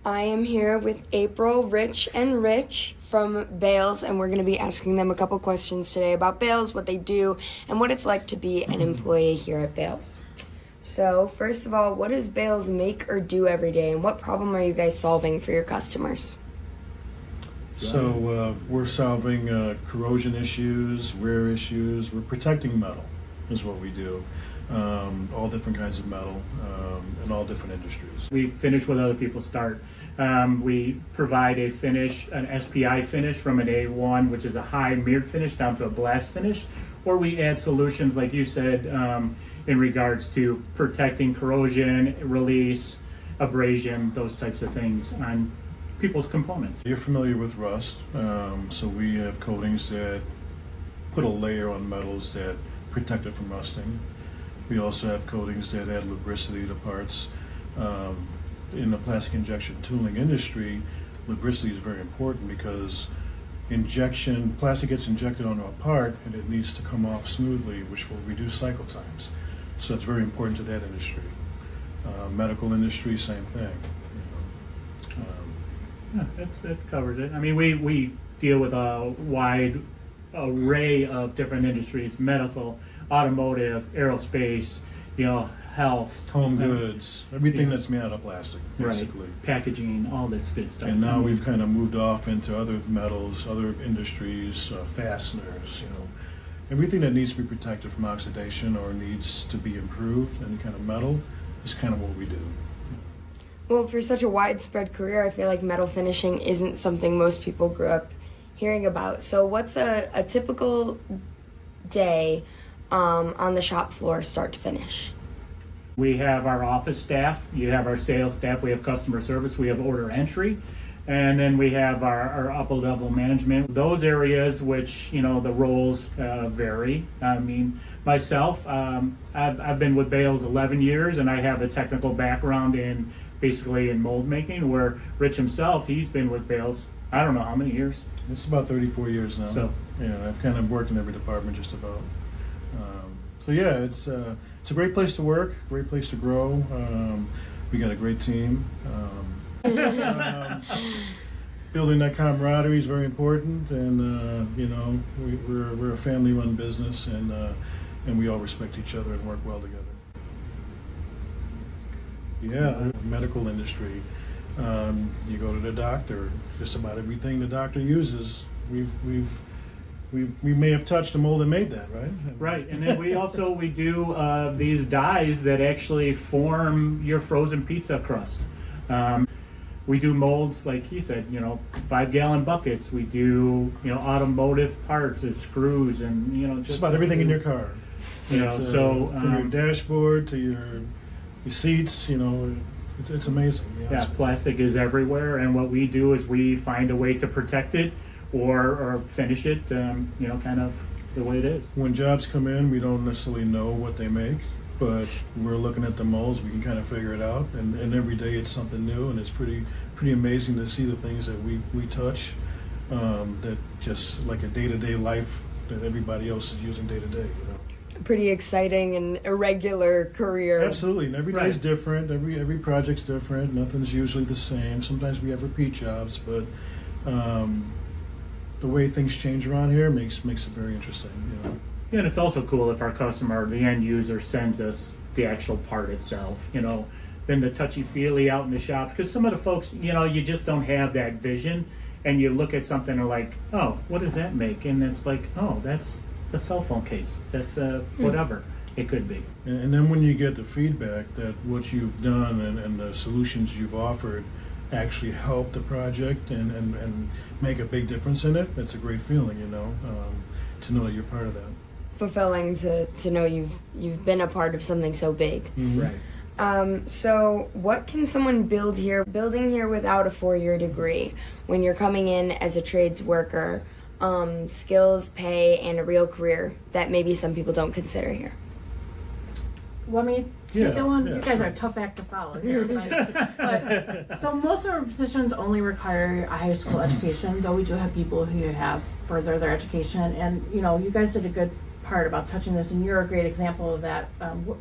I am here with April, Rich, and Rich from Bales, and we're going to be asking them a couple questions today about Bales, what they do, and what it's like to be an employee here at Bales. So, first of all, what does Bales make or do every day, and what problem are you guys solving for your customers? So we're solving corrosion issues, wear issues. We're protecting metal is what we do. All different kinds of metal in all different industries. We finish what other people start. We provide a finish, an SPI finish from an A1, which is a high mirrored finish, down to a blast finish, or we add solutions, like you said, in regards to protecting corrosion, release, abrasion, those types of things on people's components. You're familiar with rust, so we have coatings that put a layer on metals that protect it from rusting. We also have coatings that add lubricity to parts. In the plastic injection tooling industry, lubricity is very important because plastic gets injected onto a part and it needs to come off smoothly, which will reduce cycle times. So it's very important to that industry. Medical industry, same thing. It covers it. I mean, we deal with a wide array of different industries: medical, automotive, aerospace, health, Home goods, everything that's made out of plastic, basically. Right. Packaging, all this good stuff. And now we've kind of moved off into other metals, other industries, fasteners, everything that needs to be protected from oxidation or needs to be improved, any kind of metal, is kind of what we do. Well, for such a widespread career, I feel like metal finishing isn't something most people grew up hearing about. So what's a typical day on the shop floor, start to finish? We have our office staff, you have our sales staff, we have customer service, we have order entry, and then we have our upper level management. Those areas which, the roles vary. I mean, myself, I've been with Bales 11 years and I have a technical background in mold making, where Rich himself, he's been with Bales, I don't know how many years. It's about 34 years now. So, yeah, I've kind of worked in every department just about. So yeah, it's a great place to work, great place to grow. We got a great team. Building that camaraderie is very important, and we're a family-run business, and we all respect each other and work well together. Yeah, medical industry. You go to the doctor. Just about everything the doctor uses, we may have touched the mold that made that, right? Right, and then we do these dyes that actually form your frozen pizza crust. We do molds, like he said, 5-gallon buckets. We do, automotive parts as screws and, just about everything in your car. From your dashboard to your seats, it's amazing. Yeah, plastic is everywhere, and what we do is we find a way to protect it or finish it, kind of the way it is. When jobs come in, we don't necessarily know what they make, but we're looking at the molds, we can kind of figure it out, and every day it's something new, and it's pretty amazing to see the things that we touch, that just like a day-to-day life that everybody else is using day-to-day, Pretty exciting and irregular career. Absolutely, and every day's different, every project's different, nothing's usually the same. Sometimes we have repeat jobs, but the way things change around here makes it very interesting. Yeah, and it's also cool if our customer, the end user, sends us the actual part itself, than the touchy-feely out in the shop. Because some of the folks, you just don't have that vision, and you look at something and are like, oh, what does that make? And it's like, oh, that's a cell phone case. That's whatever it could be. And then when you get the feedback that what you've done and the solutions you've offered actually help the project and make a big difference in it, that's a great feeling, to know that you're part of that. Fulfilling to know you've been a part of something so big. Mm-hmm. Right. So what can someone building here without a 4-year degree when you're coming in as a trades worker? Skills, pay, and a real career that maybe some people don't consider here. Well, keep going. Yeah, you guys are a tough act to follow here. But so most of our positions only require a high school education, though we do have people who have furthered their education. And, you guys did a good part about touching this, and you're a great example of that.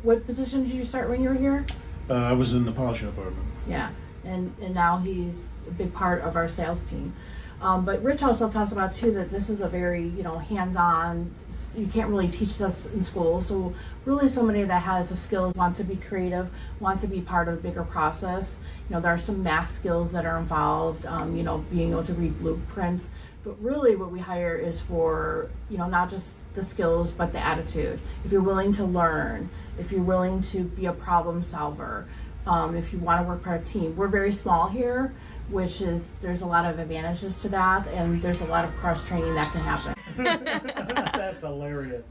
What position did you start when you were here? I was in the polishing department. Yeah. and now he's a big part of our sales team. But Rich also talks about too that this is a very, hands-on, you can't really teach this in school. So really somebody that has the skills, wants to be creative, wants to be part of a bigger process. There are some math skills that are involved, being able to read blueprints. But really what we hire is for, not just the skills, but the attitude. If you're willing to learn, if you're willing to be a problem solver, if you want to work part of a team. We're very small here, which is, there's a lot of advantages to that, and there's a lot of cross-training that can happen. That's hilarious.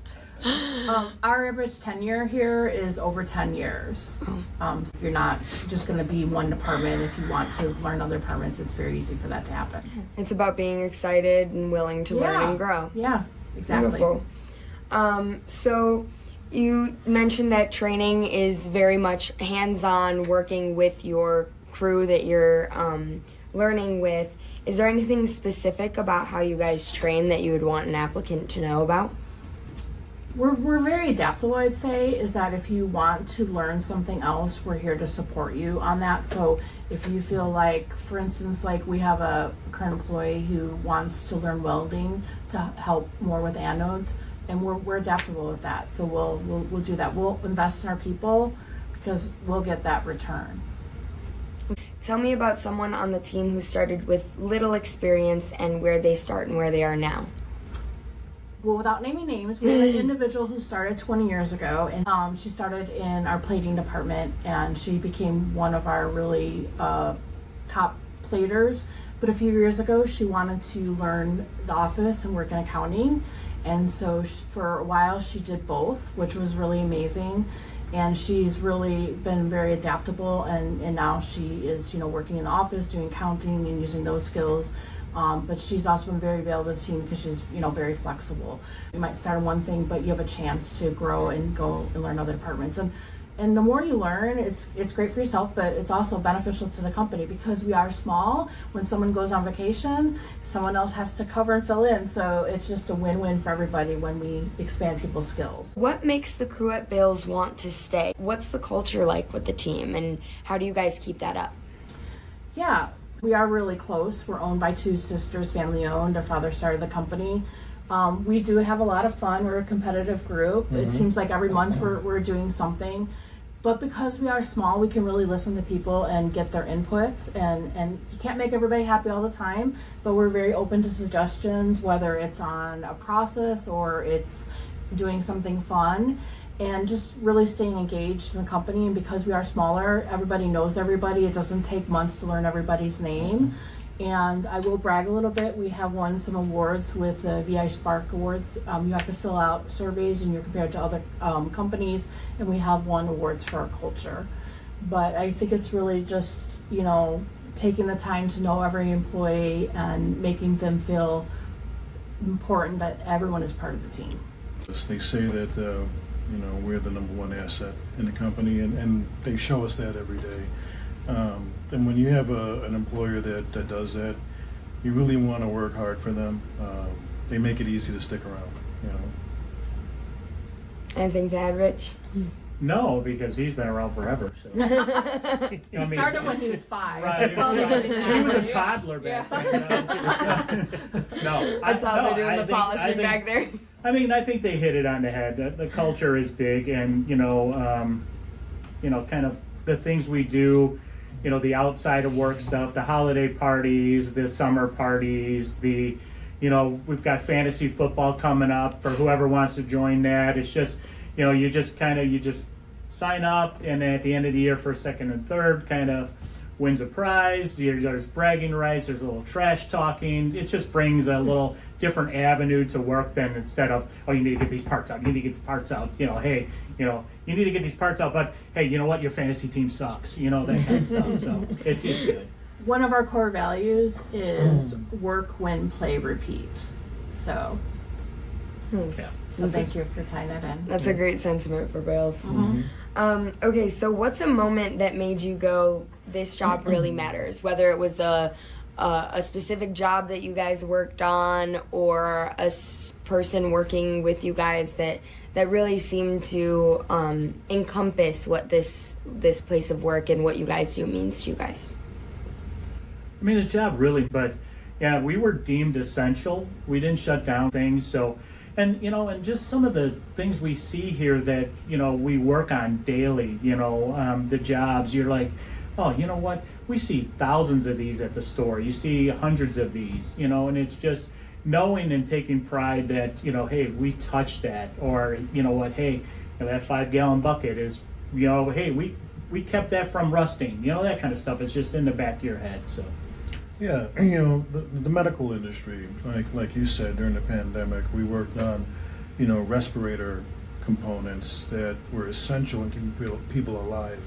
Our average tenure here is over 10 years. So you're not just going to be one department. If you want to learn other departments, it's very easy for that to happen. It's about being excited and willing to learn and grow. Yeah, exactly. Beautiful. So you mentioned that training is very much hands-on, working with your crew that you're learning with. Is there anything specific about how you guys train that you would want an applicant to know about? We're very adaptable, I'd say, is that if you want to learn something else, we're here to support you on that. So if you feel like, for instance, like we have a current employee who wants to learn welding to help more with anodes, and we're adaptable with that. So we'll do that. We'll invest in our people because we'll get that return. Tell me about someone on the team who started with little experience and where they start and where they are now. Well, without naming names, we have an individual who started 20 years ago, and she started in our plating department, and she became one of our really top platers. But a few years ago, she wanted to learn the office and work in accounting, and so for a while she did both, which was really amazing. And she's really been very adaptable, and now she is, working in the office, doing accounting and using those skills. But she's also been very available to the team because she's, very flexible. You might start on one thing, but you have a chance to grow and go and learn other departments. And the more you learn, it's great for yourself, but it's also beneficial to the company because we are small. When someone goes on vacation, someone else has to cover and fill in. So it's just a win-win for everybody when we expand people's skills. What makes the crew at Bales want to stay? What's the culture like with the team, and how do you guys keep that up? Yeah, we are really close. We're owned by two sisters, family owned. Our father started the company. We do have a lot of fun. We're a competitive group. It seems like every month we're doing something. But because we are small, we can really listen to people and get their input. And you can't make everybody happy all the time, but we're very open to suggestions, whether it's on a process or it's doing something fun. And just really staying engaged in the company. And because we are smaller, everybody knows everybody. It doesn't take months to learn everybody's name. And I will brag a little bit. We have won some awards with the VI Spark Awards. You have to fill out surveys and you're compared to other companies. And we have won awards for our culture. But I think it's really just, taking the time to know every employee and making them feel important that everyone is part of the team. They say that we're the number one asset in the company, and they show us that every day. And when you have an employer that does that, you really want to work hard for them. They make it easy to stick around. Anything to add, Rich? No, because he's been around forever. So. He started when he was 5. Right. That's all you have to know. He was a toddler back then. No, That's how they're doing the polishing back there. I mean, I think they hit it on the head. The culture is big, and kind of the things we do. The outside of work stuff, the holiday parties, the summer parties, we've got fantasy football coming up for whoever wants to join that. It's just, you just sign up, and then at the end of the year, first, second, and third, kind of wins a prize. There's bragging rights. There's a little trash talking. It just brings a little different avenue to work than instead of, oh, you need to get these parts out. You need to get the parts out. Hey, you need to get these parts out. But hey, you know what? Your fantasy team sucks. That kind of stuff. So it's good. One of our core values is work, win, play, repeat. So, Nice. so thank you for tying that in. That's a great sentiment for Bales. Mm-hmm. Okay, so what's a moment that made you go, this job really matters? Whether it was a specific job that you guys worked on, or a person working with you guys that really seemed to encompass what this place of work and what you guys do means to you guys. I mean, the job really, but yeah, we were deemed essential. We didn't shut down things. So, and, you know, and just some of the things we see here that, you know, we work on daily, you know, the jobs, you're like, oh, you know what? We see thousands of these at the store. You see hundreds of these, you know, and it's just knowing and taking pride that, you know, hey, we touched that, or, you know what, hey, that 5-gallon bucket is, you know, hey, we kept that from rusting, you know, that kind of stuff. It's just in the back of your head. So Yeah, you know, the medical industry, like you said, during the pandemic, we worked on, you know, respirator components that were essential in keeping people alive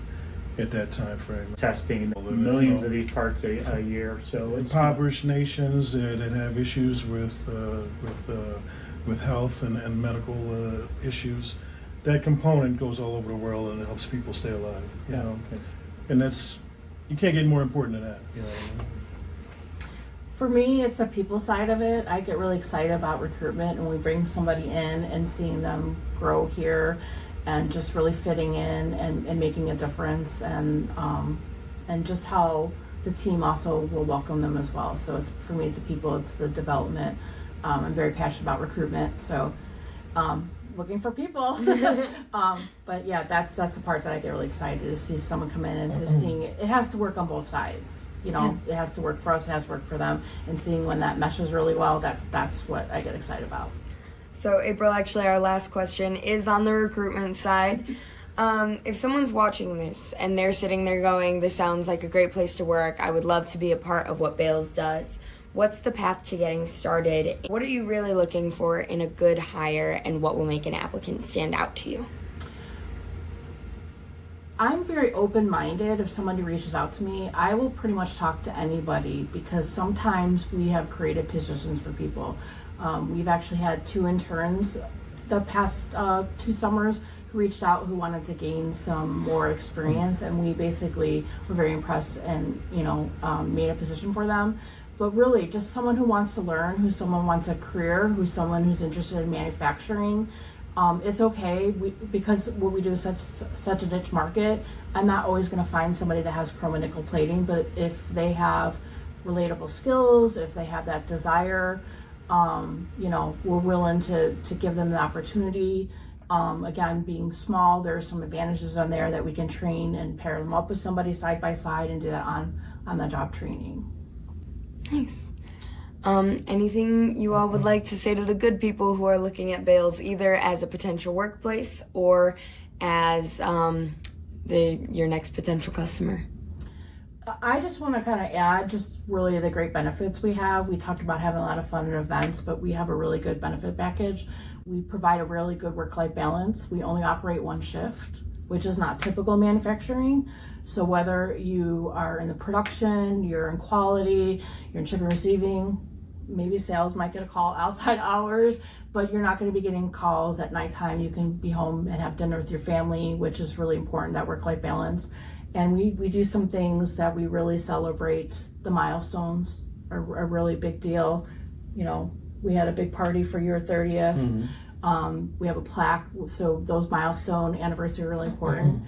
at that time frame. testing millions of these parts a year. So it's Impoverished nations that have issues with health and medical issues. That component goes all over the world and it helps people stay alive. You Yeah. know, and that's, you can't get more important than that. You know. For me, it's the people side of it. I get really excited about recruitment, and we bring somebody in and seeing them grow here and just really fitting in and making a difference, and just how the team also will welcome them as well. So it's, for me, it's the people, it's the development. I'm very passionate about recruitment, so looking for people. But yeah, that's the part that I get really excited to see someone come in and just seeing it. It has to work on both sides. You know, it has to work for us, it has to work for them, and seeing when that meshes really well, that's what I get excited about. So April, actually our last question is on the recruitment side. If someone's watching this and they're sitting there going, this sounds like a great place to work, I would love to be a part of what Bales does, what's the path to getting started? What are you really looking for in a good hire, and what will make an applicant stand out to you? I'm very open-minded. If somebody reaches out to me, I will pretty much talk to anybody, because sometimes we have created positions for people. We've actually had 2 interns the past 2 summers who reached out, who wanted to gain some more experience, and we basically were very impressed and, you know, made a position for them. But really, just someone who wants to learn, someone wants a career, someone who's interested in manufacturing. It's okay, because what we do is such a niche market. I'm not always going to find somebody that has chrome and nickel plating, but if they have relatable skills, if they have that desire, you know, we're willing to give them the opportunity. Again, being small, there are some advantages on there that we can train and pair them up with somebody side by side and do that on the job training. Nice. Anything you all would like to say to the good people who are looking at Bales, either as a potential workplace or as your next potential customer? I just want to kind of add just really the great benefits we have. We talked about having a lot of fun and events, but we have a really good benefit package. We provide a really good work-life balance. We only operate 1 shift, which is not typical manufacturing. So whether you are in the production, you're in quality, you're in shipping and receiving, maybe sales might get a call outside hours, but you're not going to be getting calls at nighttime. You can be home and have dinner with your family, which is really important, that work-life balance. And we do some things that we really celebrate. The milestones are a really big deal. You know, we had a big party for your 30th. Mm-hmm. We have a plaque, so those milestone anniversaries are really important.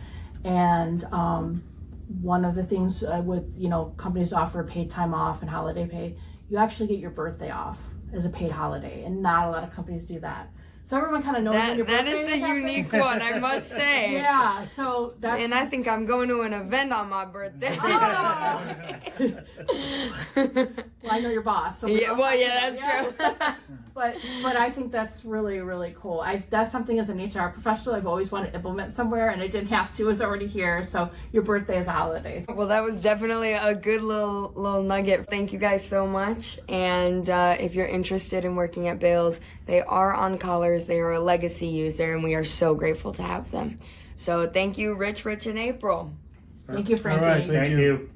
And one of the things with, you know, companies offer paid time off and holiday pay, you actually get your birthday off as a paid holiday, and not a lot of companies do that. So everyone kind of knows when your birthday That is a happening. unique one, I must say. Yeah, so that's... And I think I'm going to an event on my birthday. Oh! Well, I know your boss. So Yeah, well, yeah, that's true. But I think that's really, really cool. That's something as an HR professional I've always wanted to implement somewhere, and I didn't have to. It's already here. So your birthday is a holiday. Well, that was definitely a good little nugget. Thank you guys so much. And if you're interested in working at Bales, they are on collars. They are a legacy user, and we are so grateful to have them. So thank you, Rich, and April. Thank you, Frankie. All right, Thank you.